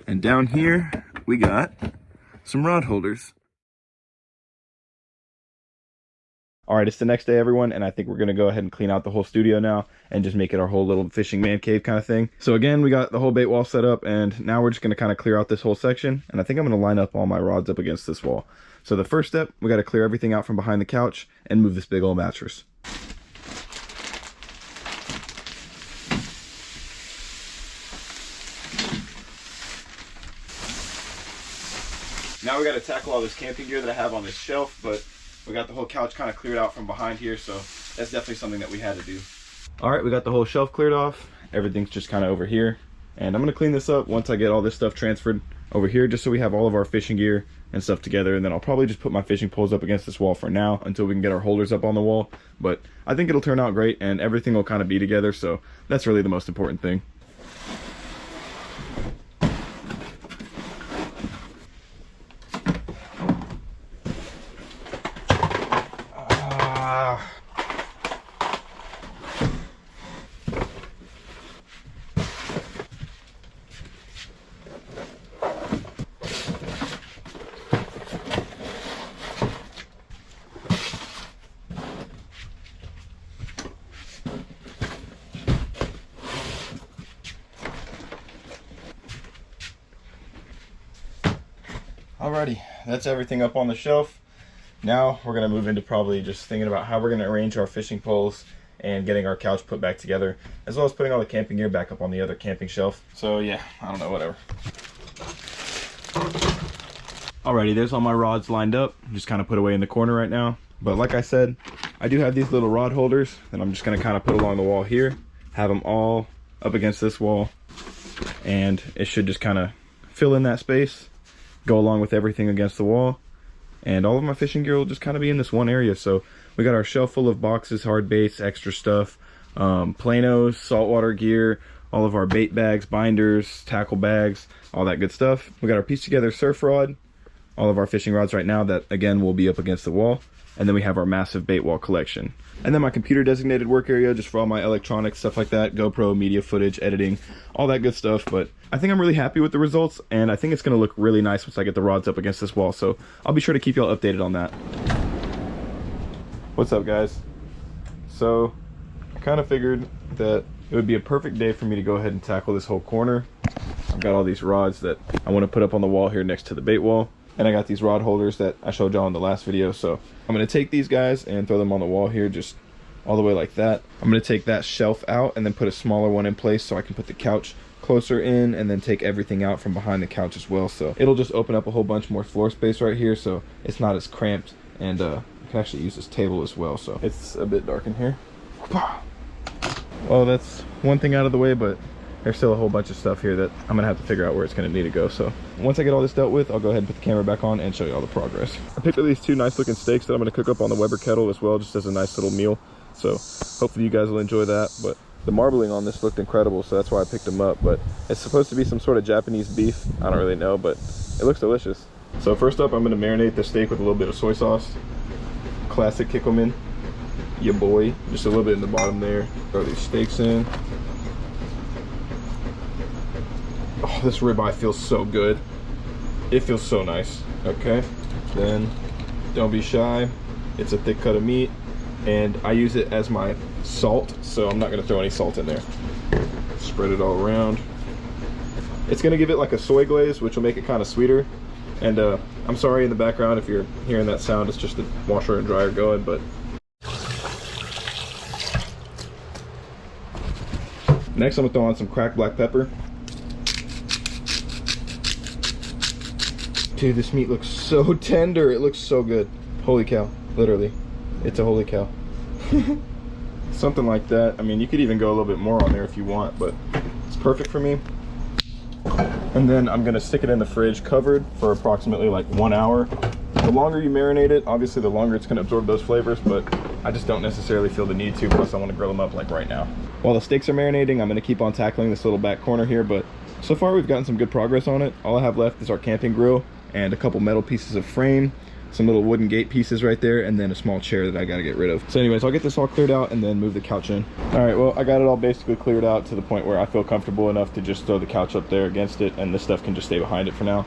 And down here, we got some rod holders. All right, it's the next day, everyone, and I think we're going to go ahead and clean out the whole studio now and just make it our whole little fishing man cave kind of thing. So again, we got the whole bait wall set up, and now we're just going to kind of clear out this whole section, and I think I'm going to line up all my rods up against this wall. So the first step, we got to clear everything out from behind the couch and move this big old mattress. Now we got to tackle all this camping gear that I have on this shelf, but we got the whole couch kind of cleared out from behind here, so that's definitely something that we had to do. All right, we got the whole shelf cleared off. Everything's just kind of over here. And I'm going to clean this up once I get all this stuff transferred over here, just so we have all of our fishing gear and stuff together. And then I'll probably just put my fishing poles up against this wall for now until we can get our holders up on the wall. But I think it'll turn out great and everything will kind of be together, so that's really the most important thing. Alrighty, that's everything up on the shelf. Now we're gonna move into probably just thinking about how we're gonna arrange our fishing poles and getting our couch put back together, as well as putting all the camping gear back up on the other camping shelf. So yeah, I don't know, whatever. Alrighty, there's all my rods lined up, just kind of put away in the corner right now. But like I said, I do have these little rod holders that I'm just gonna kind of put along the wall here, have them all up against this wall, and it should just kind of fill in that space, go along with everything against the wall, and all of my fishing gear will just kind of be in this one area. So we got our shelf full of boxes, hard baits, extra stuff, planos, saltwater gear, all of our bait bags, binders, tackle bags, all that good stuff. We got our piece together surf rod, all of our fishing rods right now that again will be up against the wall, and then we have our massive bait wall collection. And then my computer designated work area just for all my electronics, stuff like that, GoPro, media footage, editing, all that good stuff. But I think I'm really happy with the results, and I think it's gonna look really nice once I get the rods up against this wall. So I'll be sure to keep y'all updated on that. What's up, guys? So I kind of figured that it would be a perfect day for me to go ahead and tackle this whole corner. I've got all these rods that I want to put up on the wall here next to the bait wall. And I got these rod holders that I showed y'all in the last video. So I'm going to take these guys and throw them on the wall here, just all the way like that. I'm going to take that shelf out and then put a smaller one in place so I can put the couch closer in, and then take everything out from behind the couch as well. So it'll just open up a whole bunch more floor space right here, so it's not as cramped. And I can actually use this table as well, so it's a bit dark in here. Well, that's one thing out of the way, but there's still a whole bunch of stuff here that I'm gonna have to figure out where it's gonna need to go. So once I get all this dealt with, I'll go ahead and put the camera back on and show you all the progress. I picked up these two nice looking steaks that I'm gonna cook up on the Weber kettle as well, just as a nice little meal. So hopefully you guys will enjoy that. But the marbling on this looked incredible, so that's why I picked them up. But it's supposed to be some sort of Japanese beef. I don't really know, but it looks delicious. So first up, I'm gonna marinate the steak with a little bit of soy sauce. Classic Kikkoman, ya boy. Just a little bit in the bottom there. Throw these steaks in. Oh, this ribeye feels so good. It feels so nice. Okay, then don't be shy. It's a thick cut of meat, and I use it as my salt, so I'm not gonna throw any salt in there. Spread it all around. It's gonna give it like a soy glaze, which will make it kind of sweeter. And I'm sorry in the background if you're hearing that sound. It's just the washer and dryer going. But next, I'm gonna throw on some cracked black pepper. Dude, this meat looks so tender. It looks so good. Holy cow, literally. It's a holy cow. Something like that. I mean, you could even go a little bit more on there if you want, but it's perfect for me. And then I'm gonna stick it in the fridge covered for approximately like 1 hour. The longer you marinate it, obviously the longer it's gonna absorb those flavors, but I just don't necessarily feel the need to, plus I wanna grill them up like right now. While the steaks are marinating, I'm gonna keep on tackling this little back corner here, but so far we've gotten some good progress on it. All I have left is our camping grill and a couple metal pieces of frame, some little wooden gate pieces right there, and then a small chair that I got to get rid of. So anyways, I'll get this all cleared out and then move the couch in. All right, well, I got it all basically cleared out to the point where I feel comfortable enough to just throw the couch up there against it, and this stuff can just stay behind it for now.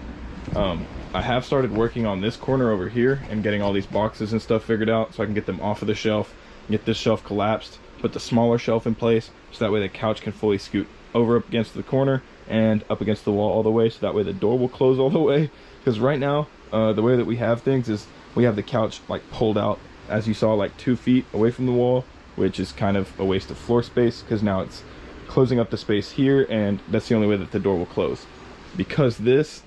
I have started working on this corner over here and getting all these boxes and stuff figured out so I can get them off of the shelf, get this shelf collapsed, put the smaller shelf in place so that way the couch can fully scoot over up against the corner and up against the wall all the way, so that way the door will close all the way. Because right now the way that we have things is we have the couch like pulled out, as you saw, like 2 feet away from the wall, which is kind of a waste of floor space because now it's closing up the space here, and that's the only way that the door will close. Because this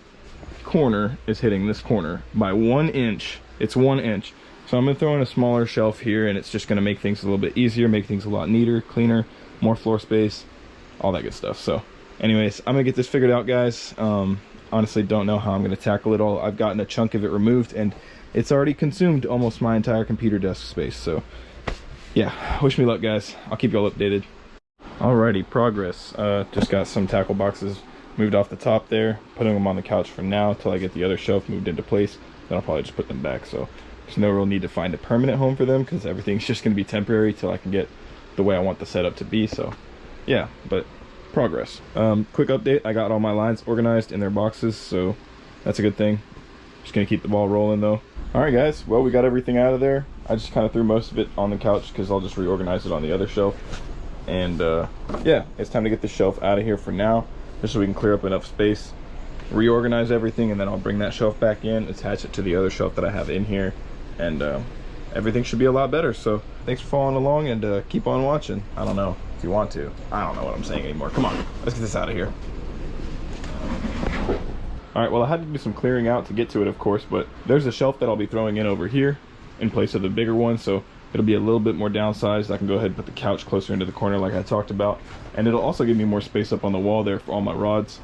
corner is hitting this corner by 1 inch, it's 1 inch. So I'm gonna throw in a smaller shelf here, and it's just gonna make things a little bit easier, make things a lot neater, cleaner, more floor space, all that good stuff. So anyways, I'm gonna get this figured out, guys. Honestly don't know how I'm gonna tackle it all. I've gotten a chunk of it removed and it's already consumed almost my entire computer desk space. So yeah, wish me luck, guys. I'll keep you all updated. Alrighty, progress. Just got some tackle boxes moved off the top there, putting them on the couch for now till I get the other shelf moved into place. Then I'll probably just put them back. So there's no real need to find a permanent home for them because everything's just gonna be temporary till I can get the way I want the setup to be. So yeah, but progress. Quick update, I got all my lines organized in their boxes, so that's a good thing. Just gonna keep the ball rolling though. All right, guys, well, we got everything out of there. I just kind of threw most of it on the couch because I'll just reorganize it on the other shelf. And yeah, it's time to get the shelf out of here for now, just so we can clear up enough space, reorganize everything, and then I'll bring that shelf back in, attach it to the other shelf that I have in here, and everything should be a lot better. So thanks for following along, and keep on watching. I don't know if you want to. I don't know what I'm saying anymore. Come on, let's get this out of here. All right, well, I had to do some clearing out to get to it, of course, but there's a shelf that I'll be throwing in over here in place of the bigger one, so it'll be a little bit more downsized. I can go ahead and put the couch closer into the corner like I talked about, and it'll also give me more space up on the wall there for all my rods.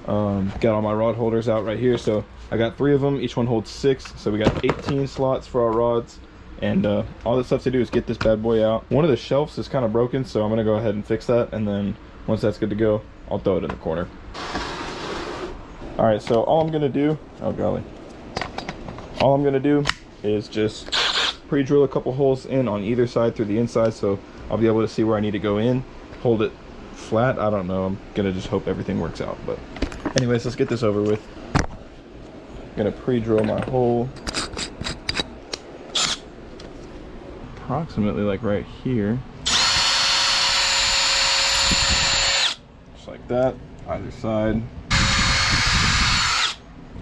Got all my rod holders out right here, so I got 3 of them. Each one holds 6, so we got 18 slots for our rods. And all that's left to do is get this bad boy out. One of the shelves is kind of broken, so I'm gonna go ahead and fix that, and then once that's good to go, I'll throw it in the corner. All right, so all I'm gonna do, oh golly, all I'm gonna do is just pre-drill a couple holes in on either side through the inside, so I'll be able to see where I need to go in, hold it flat. I don't know, I'm gonna just hope everything works out. But anyways, let's get this over with. I'm gonna pre-drill my hole approximately like right here, just like that, either side.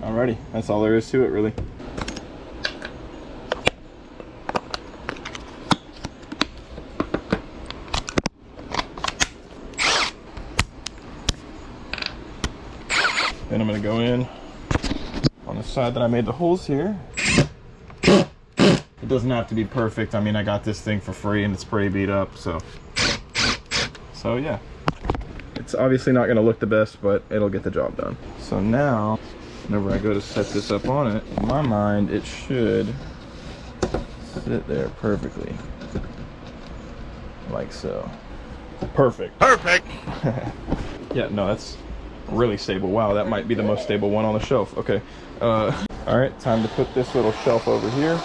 Alrighty, that's all there is to it, really. Then I'm gonna go in on the side that I made the holes here. It doesn't have to be perfect. I mean, I got this thing for free and it's pretty beat up, so yeah. It's obviously not gonna look the best, but it'll get the job done. So now, whenever I go to set this up on it, in my mind, it should sit there perfectly. Like so. Perfect. Perfect! Yeah, no, that's really stable. Wow, that might be the most stable one on the shelf. Okay. All right, time to put this little shelf over here.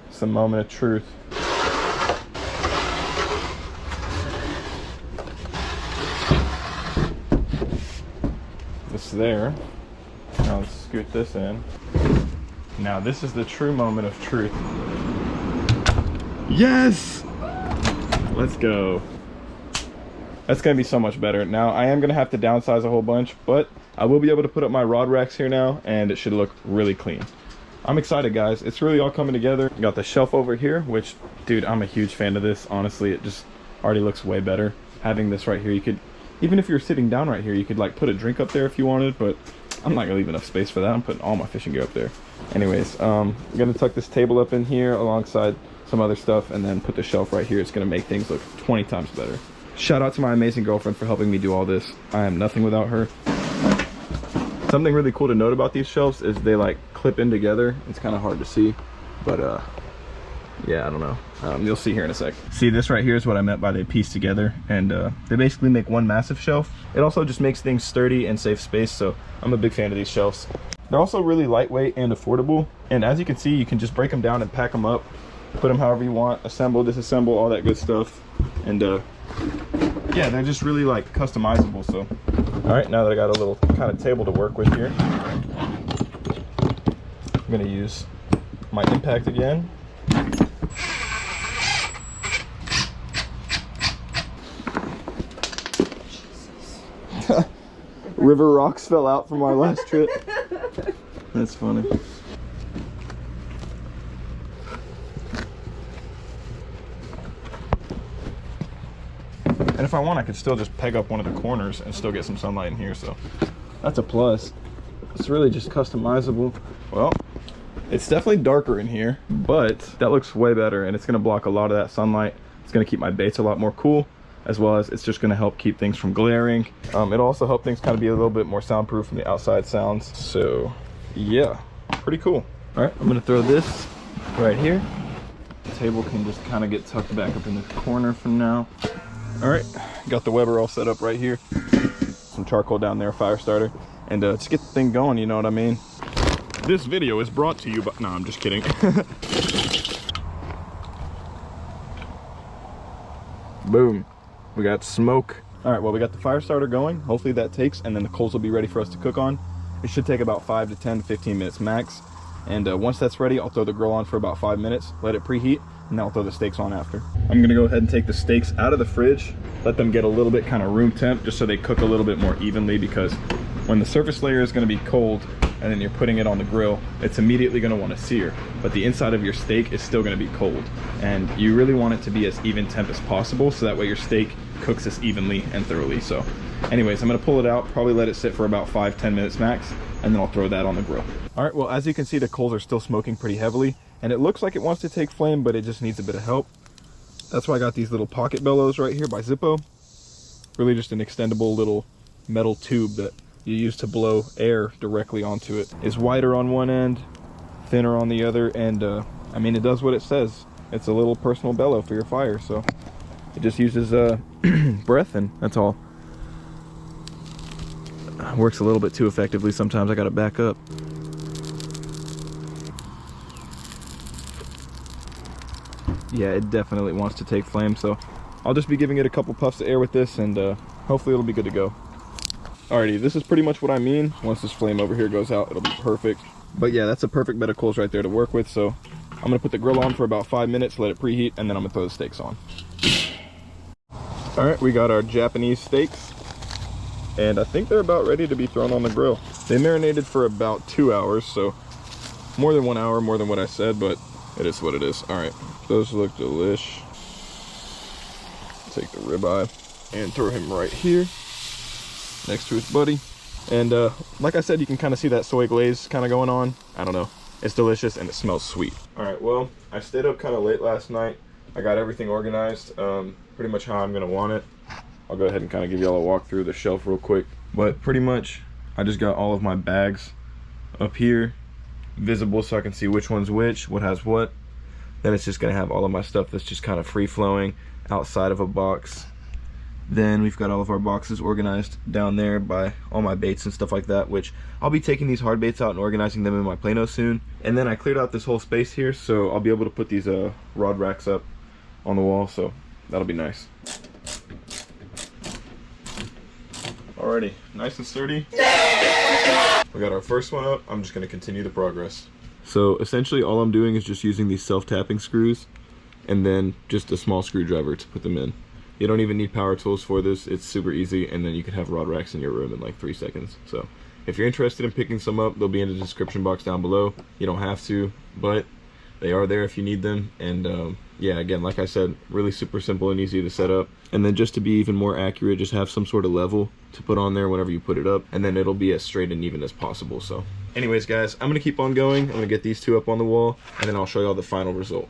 It's a moment of truth. This there. Now let's scoot this in. Now this is the true moment of truth. Yes! Let's go. That's gonna be so much better. Now I am gonna have to downsize a whole bunch, but I will be able to put up my rod racks here now, and it should look really clean. I'm excited, guys. It's really all coming together. Got the shelf over here, which, dude, I'm a huge fan of this. Honestly, it just already looks way better. Having this right here, you could, even if you're sitting down right here, you could like put a drink up there if you wanted, but I'm not gonna leave enough space for that. I'm putting all my fishing gear up there. Anyways, I'm gonna tuck this table up in here alongside some other stuff, and then put the shelf right here. It's gonna make things look 20 times better. Shout out to my amazing girlfriend for helping me do all this. I am nothing without her. Something really cool to note about these shelves is they like clip in together. It's kind of hard to see, but yeah, I don't know. You'll see here in a sec. See, this right here is what I meant by they piece together, and they basically make one massive shelf. It also just makes things sturdy and save space, so I'm a big fan of these shelves. They're also really lightweight and affordable. And as you can see, you can just break them down and pack them up, put them however you want, assemble, disassemble, all that good stuff. And yeah, they're just really like customizable. So, all right, now that I got a little kind of table to work with here, I'm gonna use my impact again. River rocks fell out from our last trip. That's funny. And if I want, I could still just peg up one of the corners and still get some sunlight in here, so that's a plus. It's really just customizable. Well, it's definitely darker in here, but that looks way better, and it's gonna block a lot of that sunlight. It's gonna keep my baits a lot more cool, as well as it's just gonna help keep things from glaring. It'll also help things kind of be a little bit more soundproof from the outside sounds. So yeah, pretty cool. All right, I'm gonna throw this right here. The table can just kind of get tucked back up in the corner for now. All right, got the Weber all set up right here. Some charcoal down there, fire starter, and just get the thing going, you know what I mean? This video is brought to you by, no, I'm just kidding. Boom, we got smoke. All right, well, we got the fire starter going. Hopefully that takes, and then the coals will be ready for us to cook on. It should take about 5 to 10 to 15 minutes max. And once that's ready, I'll throw the grill on for about 5 minutes, let it preheat, and then I'll throw the steaks on after. I'm gonna go ahead and take the steaks out of the fridge, let them get a little bit kind of room temp, just so they cook a little bit more evenly, because when the surface layer is gonna be cold and then you're putting it on the grill, it's immediately gonna wanna sear, but the inside of your steak is still gonna be cold. And you really want it to be as even temp as possible, so that way your steak cooks as evenly and thoroughly. So anyways, I'm gonna pull it out, probably let it sit for about 5-10 minutes max, and then I'll throw that on the grill. All right, well, as you can see, the coals are still smoking pretty heavily, and it looks like it wants to take flame, but it just needs a bit of help. That's why I got these little pocket bellows right here by Zippo. Really just an extendable little metal tube that you use to blow air directly onto it. It's wider on one end, thinner on the other, and I mean, it does what it says. It's a little personal bellow for your fire, so it just uses breath, and that's all. Works a little bit too effectively sometimes. I gotta back up. Yeah, it definitely wants to take flame, so I'll just be giving it a couple puffs of air with this, and hopefully it'll be good to go. Alrighty, this is pretty much what I mean. Once this flame over here goes out, it'll be perfect. But yeah, that's a perfect bed of coals right there to work with, so I'm gonna put the grill on for about 5 minutes, let it preheat, and then I'm gonna throw the steaks on. Alright, we got our Japanese steaks, and I think they're about ready to be thrown on the grill. They marinated for about 2 hours, so more than 1 hour, more than what I said, but it is what it is. Alright, those look delish. Take the ribeye and throw him right here next to his buddy. And like I said, you can kind of see that soy glaze kind of going on. I don't know, it's delicious and it smells sweet. All right, well, I stayed up kind of late last night. I got everything organized pretty much how I'm gonna want it. I'll go ahead and kind of give y'all a walk through the shelf real quick, but pretty much I just got all of my bags up here visible so I can see which one's which, what has what. Then it's just gonna have all of my stuff that's just kind of free flowing outside of a box. Then we've got all of our boxes organized down there by all my baits and stuff like that, which I'll be taking these hard baits out and organizing them in my Plano soon. And then I cleared out this whole space here, so I'll be able to put these rod racks up on the wall, so that'll be nice. Alrighty, nice and sturdy. We got our first one up. I'm just gonna continue the progress. So essentially all I'm doing is just using these self-tapping screws and then just a small screwdriver to put them in. You don't even need power tools for this. It's super easy, and then you can have rod racks in your room in like 3 seconds. So if you're interested in picking some up, they'll be in the description box down below. You don't have to, but they are there if you need them. And yeah, again, like I said, really super simple and easy to set up. And then just to be even more accurate, just have some sort of level to put on there whenever you put it up, and then it'll be as straight and even as possible. So anyways, guys, I'm gonna keep on going. I'm gonna get these two up on the wall, and then I'll show y'all the final result.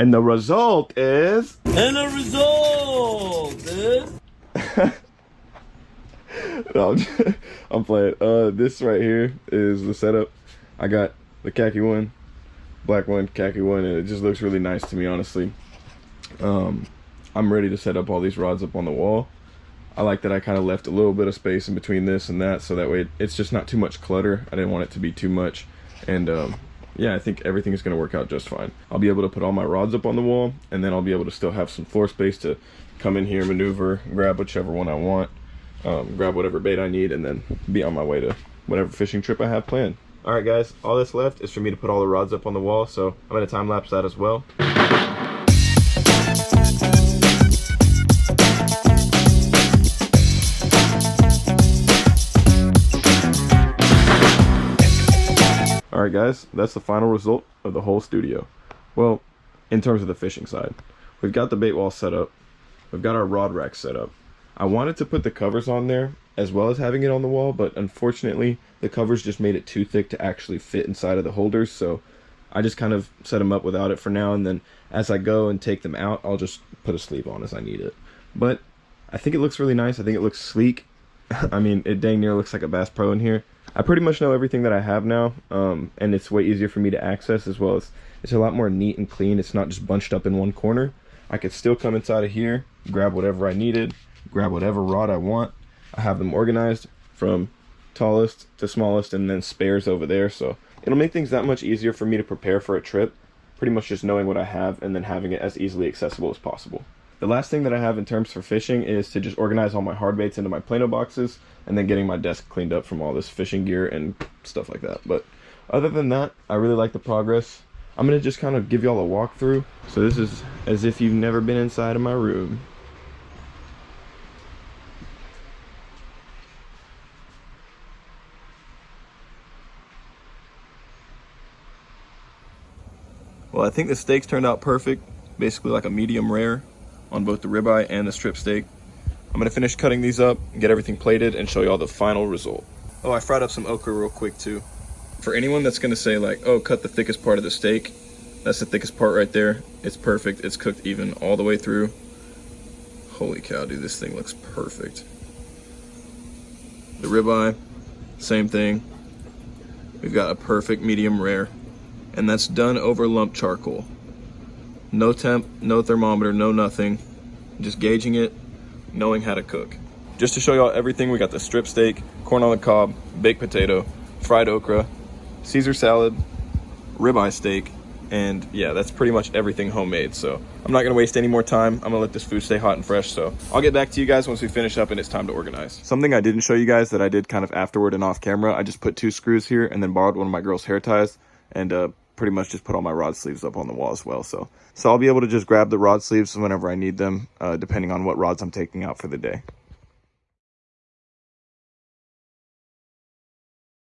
And the result is... No, I'm playing. This right here is the setup. I got the khaki one, black one, khaki one, and it just looks really nice to me, honestly. I'm ready to set up all these rods up on the wall. I like that I kind of left a little bit of space in between this and that, so that way it's just not too much clutter. I didn't want it to be too much. And yeah, I think everything is going to work out just fine. I'll be able to put all my rods up on the wall, and then I'll be able to still have some floor space to come in here, maneuver, grab whichever one I want, grab whatever bait I need, and then be on my way to whatever fishing trip I have planned. All right, guys, all that's left is for me to put all the rods up on the wall, so I'm going to time lapse that as well. Alright guys, that's the final result of the whole studio. Well, in terms of the fishing side. We've got the bait wall set up. We've got our rod rack set up. I wanted to put the covers on there as well as having it on the wall, but unfortunately the covers just made it too thick to actually fit inside of the holders, so I just kind of set them up without it for now, and then as I go and take them out, I'll just put a sleeve on as I need it. But I think it looks really nice. I think it looks sleek. I mean, it dang near looks like a Bass Pro in here. I pretty much know everything that I have now, and it's way easier for me to access, as well as it's a lot more neat and clean. It's not just bunched up in one corner. I could still come inside of here, grab whatever I needed, grab whatever rod I want. I have them organized from tallest to smallest, and then spares over there, so it'll make things that much easier for me to prepare for a trip, pretty much just knowing what I have and then having it as easily accessible as possible. The last thing that I have in terms for fishing is to just organize all my hard baits into my Plano boxes, and then getting my desk cleaned up from all this fishing gear and stuff like that. But other than that, I really like the progress. I'm going to just kind of give y'all a walkthrough. So this is as if you've never been inside of my room. Well, I think the steaks turned out perfect. Basically like a medium rare on both the ribeye and the strip steak. I'm gonna finish cutting these up, get everything plated, and show y'all the final result. Oh, I fried up some okra real quick too. For anyone that's gonna say like, oh, cut the thickest part of the steak, that's the thickest part right there. It's perfect, it's cooked even all the way through. Holy cow, dude, this thing looks perfect. The ribeye, same thing. We've got a perfect medium rare, and that's done over lump charcoal. No temp, no thermometer, no nothing. Just gauging it, knowing how to cook. Just to show y'all everything, we got the strip steak, corn on the cob, baked potato, fried okra, Caesar salad, ribeye steak, and yeah, that's pretty much everything homemade. So I'm not gonna waste any more time. I'm gonna let this food stay hot and fresh. So I'll get back to you guys once we finish up and it's time to organize. Something I didn't show you guys that I did kind of afterward and off camera, I just put 2 screws here and then borrowed one of my girl's hair ties, and pretty much just put all my rod sleeves up on the wall as well. So I'll be able to just grab the rod sleeves whenever I need them, depending on what rods I'm taking out for the day.